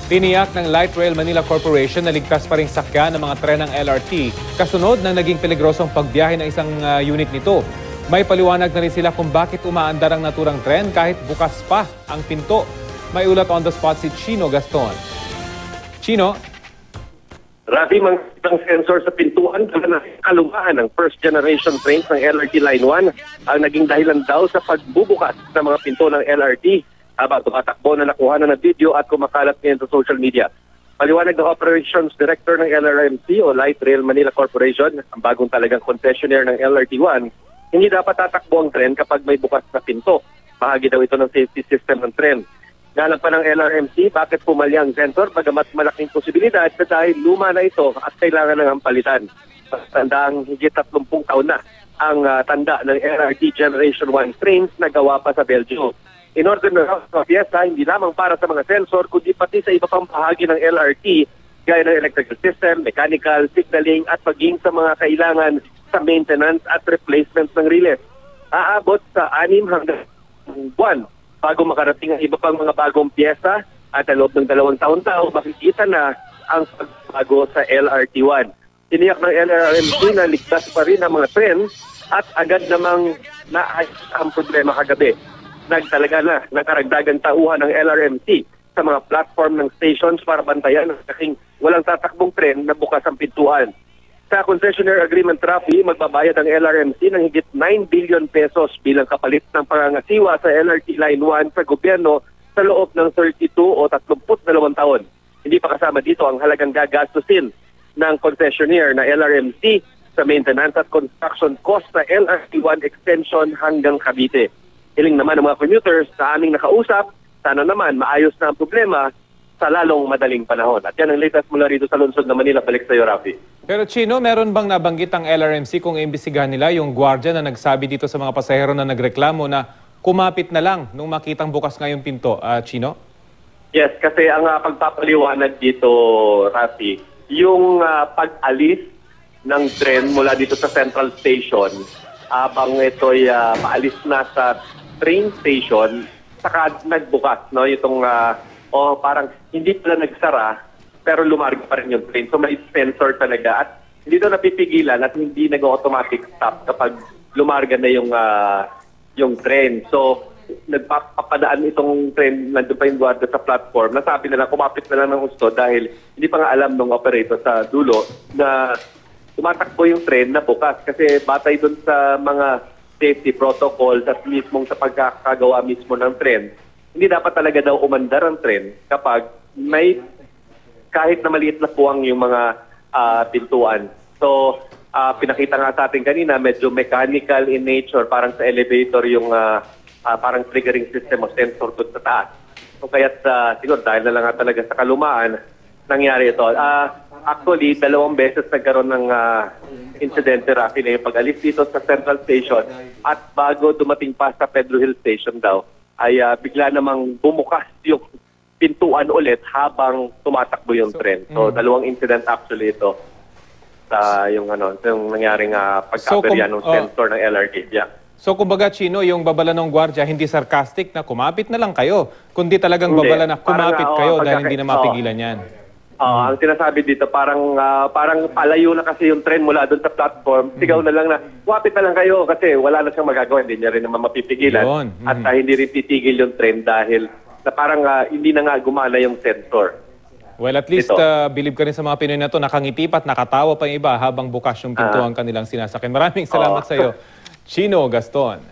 Tiniyak ng Light Rail Manila Corporation na ligtas pa ring sakyan ng mga tren ng LRT kasunod ng naging peligrosong pagbiyahe ng isang unit nito. May paliwanag na rin sila kung bakit umaandar ang naturang tren kahit bukas pa ang pinto. May ulat on the spot si Chino Gaston. Chino? Rafi, mga sensor sa pintuan na kalumaan ng first generation trains ng LRT Line 1 ang naging dahilan daw sa pagbubukas ng mga pinto ng LRT habang tumatakbo na nakuha na ng video at kumakalat ngayon sa social media. Paliwanag ng Operations Director ng LRMC o Light Rail Manila Corporation, ang bagong talagang concessionaire ng LRT1, hindi dapat tatakbo ang tren kapag may bukas na pinto. Bahagi daw ito ng safety system ng tren. Ngalan pa ng LRMC, bakit pumalya ang sensor bagamat malaking posibilidad na dahil luma na ito at kailangan ng palitan. Tandaang higit 30 taon na ang tanda ng LRT Generation 1 trains na gawa pa sa Belgium. In order na sa piyesa, hindi lamang para sa mga sensor, kundi pati sa iba pang bahagi ng LRT, gaya ng electrical system, mechanical, signaling, at paging sa mga kailangan sa maintenance at replacement ng relay. Aabot sa 6 hanggang 1 bago makarating ang iba pang mga bagong piyesa at sa loob ng 2 taon makikita na ang pagbago sa LRT1. Tiniyak ng LRMC na ligtas pa rin ang mga tren at agad namang naayos ang problema kagabi. Nagtalaga na ng karagdagang tauhan ng LRMC sa mga platform ng stations para bantayan kasing walang tatakbong tren na bukas ang pintuan. Sa concessionaire agreement, Rafi, magbabayad ang LRMC ng higit 9 billion pesos bilang kapalit ng pangangasiwa sa LRT Line 1 sa gobyerno sa loob ng 32 o 32 taon. Hindi pa kasama dito ang halagang gagastusin ng concessionaire na LRMC sa maintenance at construction cost sa LRT1 extension hanggang Cavite. Hiling naman ng mga commuters sa aming nakausap, sana naman maayos na ang problema sa lalong madaling panahon. At yan ang latest mula rito sa lungsod ng Manila. Balik sa iyo, Rafi. Pero Chino, meron bang nabanggit ang LRMC kung imbestigahan nila yung gwardiya na nagsabi dito sa mga pasahero na nagreklamo na kumapit na lang nung makitang bukas nga yung pinto, Chino? Yes, kasi ang pagpapaliwanag dito, Rafi, yung pag-alis ng tren mula dito sa Central Station, habang ito'y paalis na sa train station, saka nagbukas, no? Itong, parang hindi pala nagsara, pero lumarga pa rin yung train. So may sensor talaga at hindi daw napipigilan at hindi nag-automatic stop kapag lumarga na yung train. So nagpapadaan itong train, nandun pa yung guarda sa platform, nasabi na lang, kumapit na lang ng gusto dahil hindi pa nga alam ng operator sa dulo na tumatakbo yung train na bukas kasi batay dun sa mga safety protocols at mismong sa pagkakagawa mismo ng tren, hindi dapat talaga daw umandar ang tren kapag may kahit na maliit na puwang yung mga pintuan. So, pinakita nga sa atin kanina, medyo mechanical in nature, parang sa elevator yung parang triggering system o sensor doon sa taas. So, kaya't siguro dahil na lang nga talaga sa kalumaan, nangyari ito. Actually, 2 beses nagkaroon ng insidente, Rafi, na yung pag-alis dito sa Central Station at bago dumating pa sa Pedro Hill Station daw, ay bigla namang bumukas yung pintuan ulit habang tumatakbo yung tren. So, 2 incident actually ito sa yung nangyaring pagkaperya ng sensor ng LRT. Yeah. So, kumbaga, Chino, yung babala ng gwardiya, hindi sarcastic na kumapit na lang kayo, kundi talagang babala na kumapit kayo dahil hindi na mapigilan yan. Ang sinasabi dito, parang palayo na kasi yung tren mula doon sa platform. Sigaw na lang na, wapit na lang kayo kasi wala na siyang magagawa. Hindi niya rin naman mapipigilan. At hindi rin titigil yung tren dahil na parang hindi na nga gumana yung sensor. Well, at least believe ka rin sa mga Pinoy na to, nakangiti pa at nakatawa pa yung iba habang bukas yung pinto ang kanilang sinasakyan. Maraming salamat sa iyo, Chino Gaston.